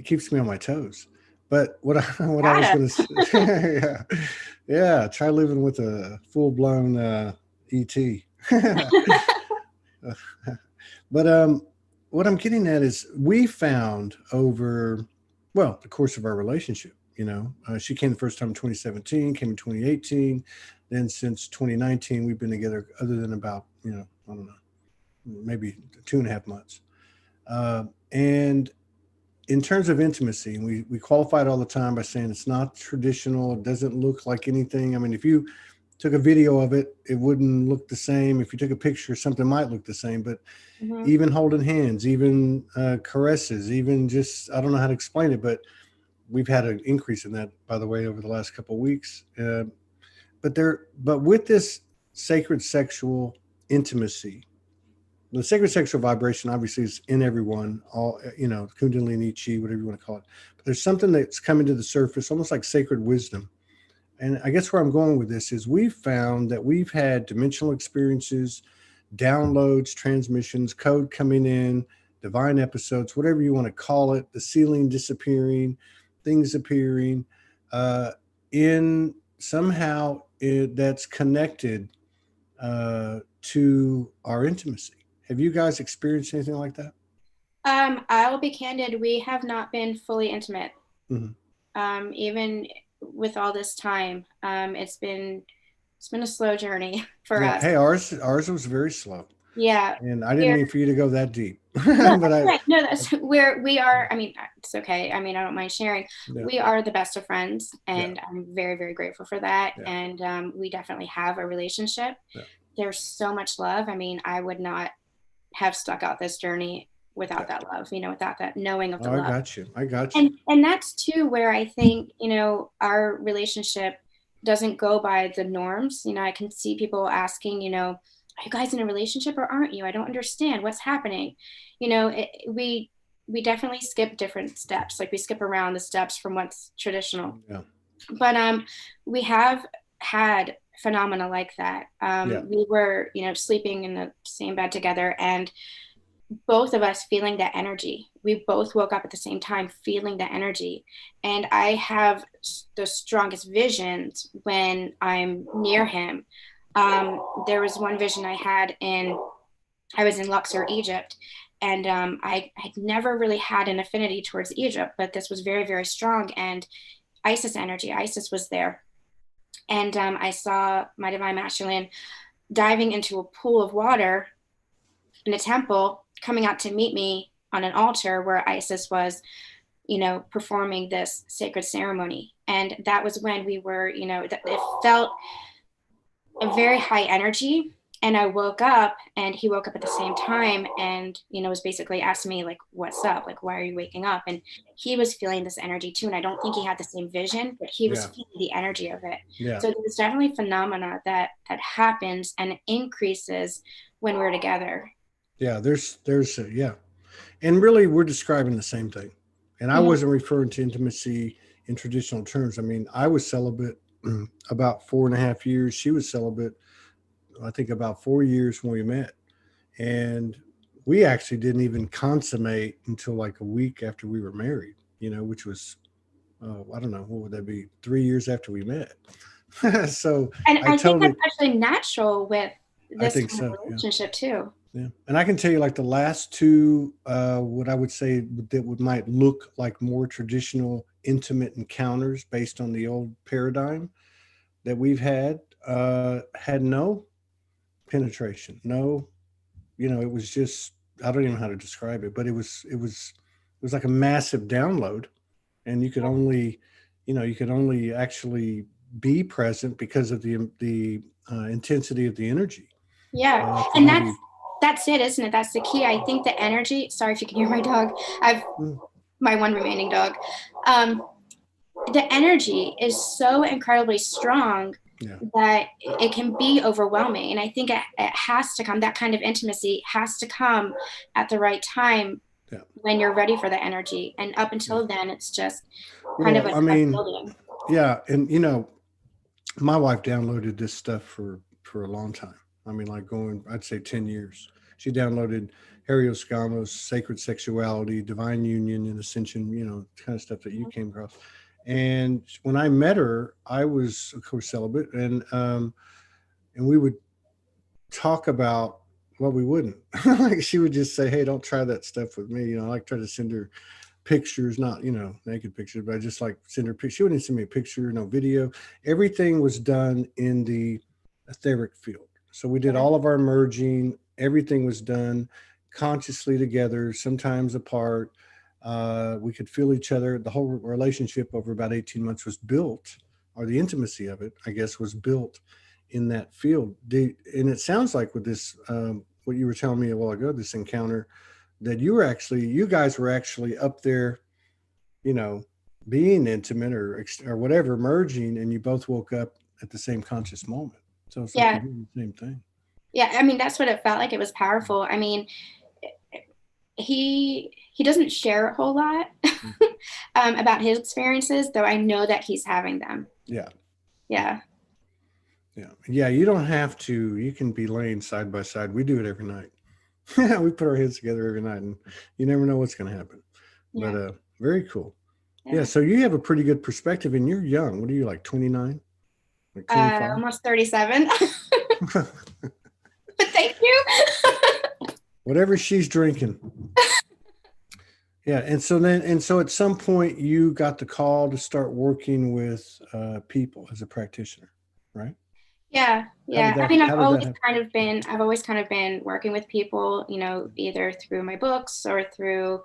Keeps me on my toes. But what I was Gotta. going to say, yeah, yeah, try living with a full blown ET. But what I'm getting at is we found over, well, the course of our relationship. She came the first time in 2017, came in 2018. Then since 2019, we've been together, other than about I don't know, maybe 2.5 months. And in terms of intimacy, we qualify it all the time by saying it's not traditional. It doesn't look like anything. I mean, if you took a video of it, it wouldn't look the same. If you took a picture, something might look the same. But Hmm. even holding hands, even caresses, even just, I don't know how to explain it, but we've had an increase in that, by the way, over the last couple of weeks. But with this sacred sexual intimacy, the sacred sexual vibration obviously is in everyone, all Kundalini, Chi, whatever you want to call it. But there's something that's coming to the surface, almost like sacred wisdom. And I guess where I'm going with this is we've found that we've had dimensional experiences, downloads, transmissions, code coming in, divine episodes, whatever you want to call it, the ceiling disappearing, things appearing, in somehow that's connected to our intimacy. Have you guys experienced anything like that? I will be candid. We have not been fully intimate. Mm-hmm. Even with all this time, it's been a slow journey for Yeah. us. Hey, ours was very slow, Yeah. and I didn't We're, mean for you to go that deep, no, but that's right. No, that's where we are. I mean, it's okay. I mean, I don't mind sharing. yeah, We are the best of friends, yeah, and I'm very, very grateful for that. yeah, And we definitely have a relationship. yeah, There's so much love. I mean, I would not have stuck out this journey without yeah. that love, without that knowing of Oh, the I love. got you. I got you. And that's too where I think, our relationship doesn't go by the norms. I can see people asking, are you guys in a relationship or aren't you? I don't understand what's happening. We definitely skip different steps. Like we skip around the steps from what's traditional. Yeah, But we have had phenomena like that. yeah, We were, sleeping in the same bed together, and both of us feeling that energy. We both woke up at the same time feeling the energy. And I have the strongest visions when I'm near him. There was one vision I was in Luxor, Egypt, and I had never really had an affinity towards Egypt, but this was very, very strong. And Isis was there. And I saw my divine masculine diving into a pool of water in a temple, coming out to meet me on an altar where Isis was, performing this sacred ceremony. And that was when we were, it felt a very high energy. And I woke up and he woke up at the same time and, was basically asking me, like, what's up? Like, why are you waking up? And he was feeling this energy too. And I don't think he had the same vision, but he was yeah, feeling the energy of it. yeah, So there's definitely phenomena that happens and increases when we're together. yeah. Yeah, and really, we're describing the same thing. And I Mhm. wasn't referring to intimacy in traditional terms. I mean, I was celibate about 4.5 years. She was celibate, I think, about 4 years when we met. And we actually didn't even consummate until like a week after we were married, which was, I don't know, what would that be? 3 years after we met. So And I I think that's totally, actually natural with I this think kind of so. Yeah. relationship too. Yeah. And I can tell you, like, the last two, what I would say that might look like more traditional intimate encounters based on the old paradigm that we've had no penetration. No, it was just, I don't even know how to describe it, but it was like a massive download, and you could only actually be present because of the intensity of the energy Yeah. for And maybe. that's it, isn't it? That's the key. I think the energy, sorry if you can hear my dog. I've my one remaining dog. The energy is so incredibly strong that it can be overwhelming. And I think it has to come, that kind of intimacy has to come at the right time when you're ready for the energy. And up until then, it's just kind of a building. Yeah. And, you know, my wife downloaded this stuff for a long time. I mean, like I'd say 10 years. She downloaded Harry Oscamo's Sacred Sexuality, Divine Union and Ascension, you know, kind of stuff that you came across. And when I met her, I was, of course, celibate, and we would talk about, well, we wouldn't. Like, she would just say, "Hey, don't try that stuff with me." You know, I like try to send her pictures, not, you know, naked pictures, but I just like send her pictures. She wouldn't send me a picture, no video. Everything was done in the etheric field. So we did all of our merging. Everything was done consciously together, sometimes apart. We could feel each other. The whole relationship over about 18 months was built, or the intimacy of it, I guess, was built in that field. And it sounds like with this, what you were telling me a while ago, this encounter, that you guys were actually up there, you know, being intimate or whatever, merging, and you both woke up at the same conscious moment. So it's like you're doing the same thing. Yeah, I mean, that's what it felt like. It was powerful. I mean, he doesn't share a whole lot about his experiences, though I know that he's having them. Yeah. Yeah. Yeah. Yeah. You don't have to. You can be laying side by side. We do it every night. We put our heads together every night, and you never know what's going to happen. Yeah. But very cool. Yeah. So you have a pretty good perspective, and you're young. What are you, like 29? Like 25? Almost 37. But thank you. Whatever she's drinking. Yeah. And so at some point you got the call to start working with people as a practitioner, right? Yeah. I mean, I've always kind of been working with people, you know, either through my books or through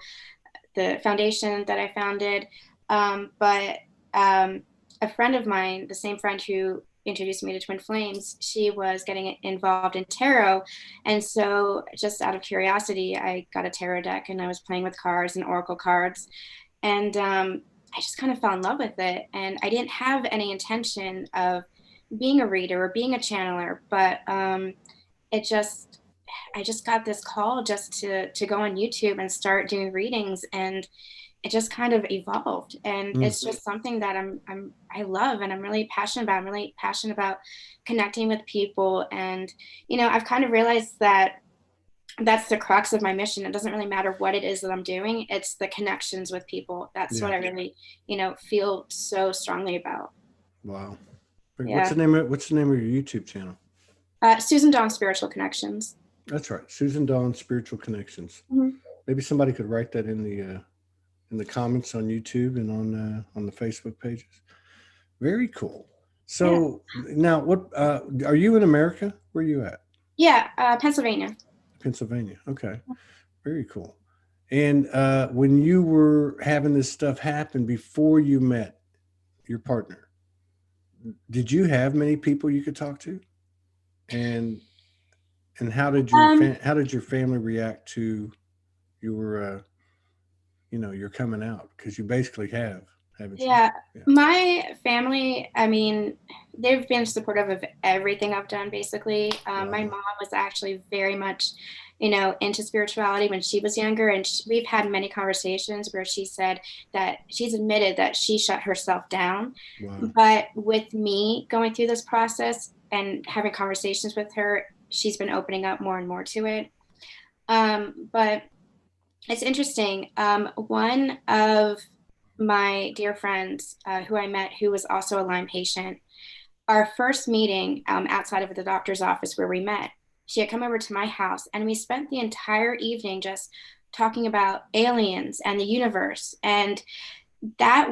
the foundation that I founded. But a friend of mine, the same friend who introduced me to Twin Flames, she was getting involved in tarot. And so just out of curiosity, I got a tarot deck and I was playing with cards and oracle cards. And I just kind of fell in love with it. And I didn't have any intention of being a reader or being a channeler, but I just got this call just to go on YouTube and start doing readings, and it just kind of evolved. And it's just something that I love and I'm really passionate about. I'm really passionate about connecting with people. And, you know, I've kind of realized that that's the crux of my mission. It doesn't really matter what it is that I'm doing. It's the connections with people. That's what I really, you know, feel so strongly about. Wow. Yeah. What's the name of your YouTube channel? Susan Dawn Spiritual Connections. That's right. Susan Dawn Spiritual Connections. Mm-hmm. Maybe somebody could write that in the comments on YouTube and on the Facebook pages. Very cool. So now what, are you in America? Where are you at? Yeah. Pennsylvania. Pennsylvania. Okay. Very cool. And when you were having this stuff happen before you met your partner, did you have many people you could talk to? And how did your family react to your you're coming out? Because you basically have, haven't you? Yeah. My family, I mean, they've been supportive of everything I've done, basically. Wow. My mom was actually very much, you know, into spirituality when she was younger. And we've had many conversations where she said that she's admitted that she shut herself down. Wow. But with me going through this process and having conversations with her, she's been opening up more and more to it. But it's interesting. One of my dear friends who I met, who was also a Lyme patient, our first meeting outside of the doctor's office where we met, she had come over to my house and we spent the entire evening just talking about aliens and the universe. And that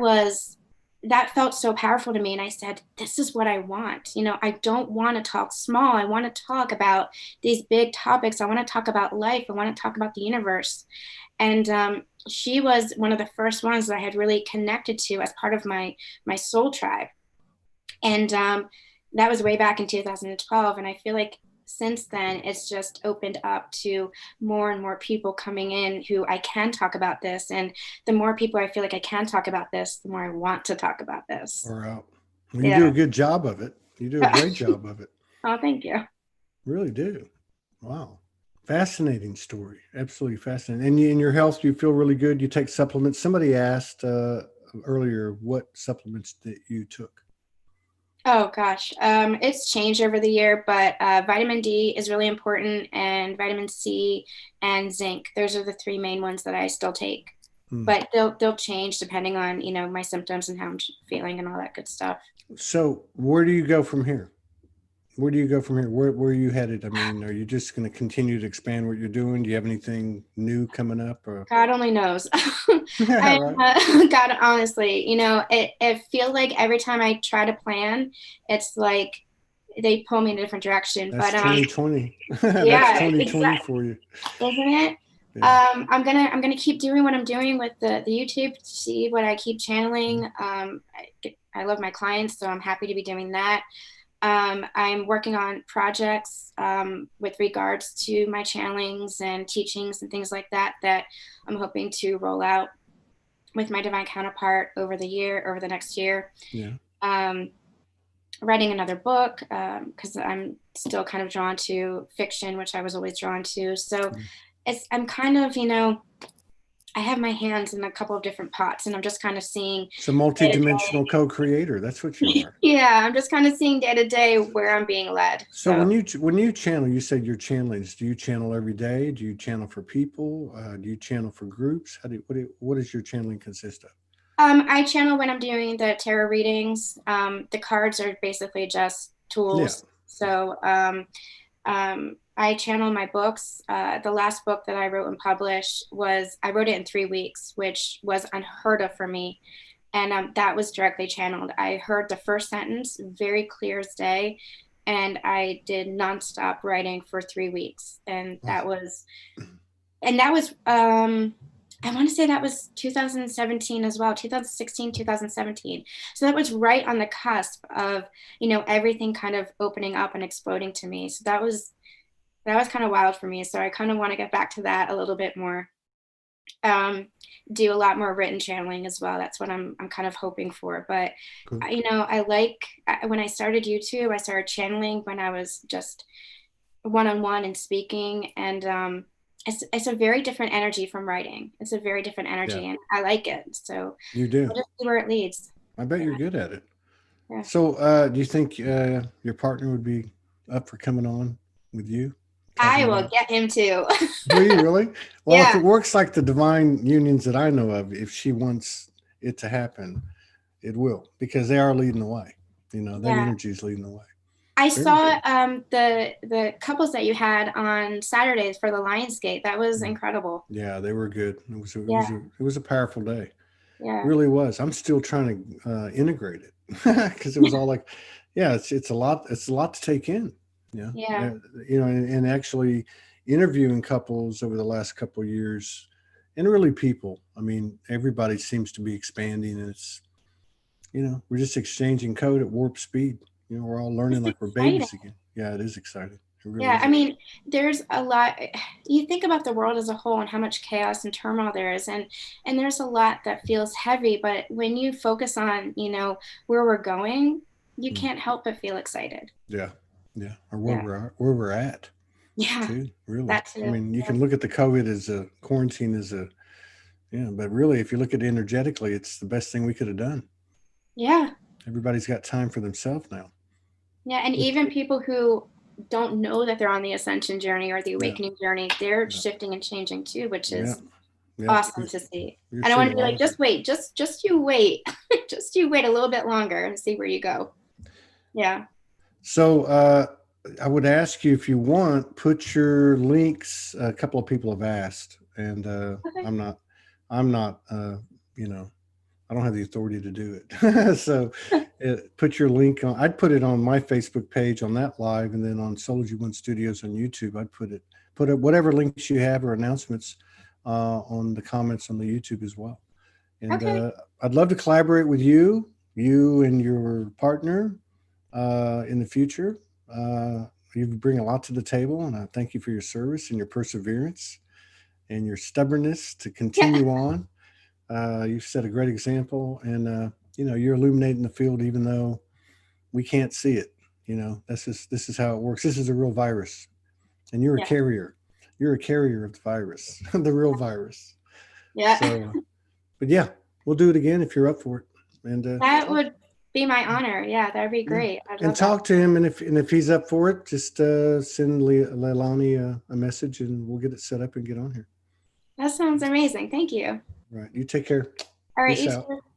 felt so powerful to me. And I said, this is what I want. You know, I don't want to talk small. I want to talk about these big topics. I want to talk about life. I want to talk about the universe. And she was one of the first ones that I had really connected to as part of my soul tribe. And that was way back in 2012. And I feel like since then, it's just opened up to more and more people coming in who I can talk about this. And the more people I feel like I can talk about this, the more I want to talk about this. Or out. Well, you do a Yeah. good job of it. You do a great job of it. Oh, thank you. Really do. Wow. Fascinating story. Absolutely fascinating. And in your health, you feel really good. You take supplements. Somebody asked earlier what supplements that you took. Oh gosh, it's changed over the year, but vitamin D is really important, and vitamin C and zinc. Those are the three main ones that I still take. Hmm. But they'll change depending on, my symptoms and how I'm feeling and all that good stuff. So where do you go from here? Where do you go from here? Where are you headed? I mean, are you just going to continue to expand what you're doing? Do you have anything new coming up? Or God only knows. yeah, right. God, honestly, it feels like every time I try to plan, it's like they pull me in a different direction. That's But 2020. That's yeah, 2020 exactly, for you. isn't it? Yeah. I'm gonna keep doing what I'm doing with the YouTube, see what I keep channeling. I love my clients, so I'm happy to be doing that. I'm working on projects with regards to my channelings and teachings and things like that I'm hoping to roll out with my divine counterpart over the next year. Yeah. Um, Writing another book because I'm still kind of drawn to fiction, which I was always drawn to. So I'm kind of, I have my hands in a couple of different pots, and I'm just kind of seeing It's a day to multi-dimensional co-creator. That's what you day. are. Yeah, I'm just kind of seeing day to day where I'm being led. So So when you channel, you said your channelings. Do you channel every day? Do you channel for people? Do you channel for groups? What does your channeling consist of? I channel when I'm doing the tarot readings. The cards are basically just Yeah. tools. So I channel my books. The last book that I wrote and published I wrote it in 3 weeks, which was unheard of for me. And that was directly channeled. I heard the first sentence very clear as day, and I did nonstop writing for 3 weeks. And that was I want to say that was 2017 as well, 2016, 2017. So that was right on the cusp of, everything kind of opening up and exploding to me. So that was kind of wild for me. So I kind of want to get back to that a little bit more. Do a lot more written channeling as well. That's what I'm kind of hoping for. But Cool. when I started YouTube, I started channeling when I was just one-on-one and speaking, and it's a very different energy from writing. It's a very different Yeah, energy, and I like it. So you do. we'll just see where it leads. I bet Yeah. you're good at it. Yeah. So, do you think your partner would be up for coming on with you, talking I will about? get him too. Will you really? Well, if Yeah. it works like the divine unions that I know of, if she wants it to happen, it will, because they are leading the way. That Yeah. energy is leading the way. I Very saw good. the couples that you had on Saturdays for the Lionsgate. That was Mm. incredible. Yeah, they were good. Yeah. It was a powerful day. It Yeah. really was. I'm still trying to integrate it because it was all like, yeah, it's a lot. It's a lot to take in. Yeah, Yeah. and actually interviewing couples over the last couple of years, and really people. I mean, everybody seems to be expanding, and we're just exchanging code at warp speed. We're all learning It's like we're exciting. babies again. Yeah, it is exciting. It really Yeah, is I exciting. mean, there's a lot. You think about the world as a whole and how much chaos and turmoil there is, and there's a lot that feels heavy. But when you focus on, where we're going, you Mm. can't help but feel excited. Yeah, yeah, or Yeah, where we're at yeah, too. Really, that I too. mean, you Yeah, can look at the COVID as a quarantine as a but really, if you look at it energetically, it's the best thing we could have done. yeah, Everybody's got time for themselves now. yeah. And Which, even people who don't know that they're on the ascension journey or the yeah, awakening journey, they're yeah, shifting and changing too, which yeah, is yeah. awesome to see. You're And I want seeing to a be lot like, of it. just wait, just you wait, just you wait a little bit longer and see where you go. Yeah. So I would ask you if you want, put your links. A couple of people have asked, and Okay. I'm not, I don't have the authority to do it. So put your link on. I'd put it on my Facebook page on that live, and then on Soul's One Studios on YouTube. I'd put it whatever links you have or announcements on the comments on the YouTube as well. And Okay. I'd love to collaborate with you and your partner in the future. you bring a lot to the table, and I thank you for your service and your perseverance and your stubbornness to Yeah. continue on. You've set a great example, and you're illuminating the field even though we can't see it. This is how it works. This is a real virus, and you're a Yeah. carrier. You're a carrier of the virus, the real virus. Yeah. So, but yeah, we'll do it again if you're up for it. And That would be my honor. Yeah, that would be yeah, great. I'd and love that. talk to him, and if he's up for it, just send Leilani a message, and we'll get it set up and get on here. That sounds amazing. Thank you. Right. You take care. All right, Peace you out. too.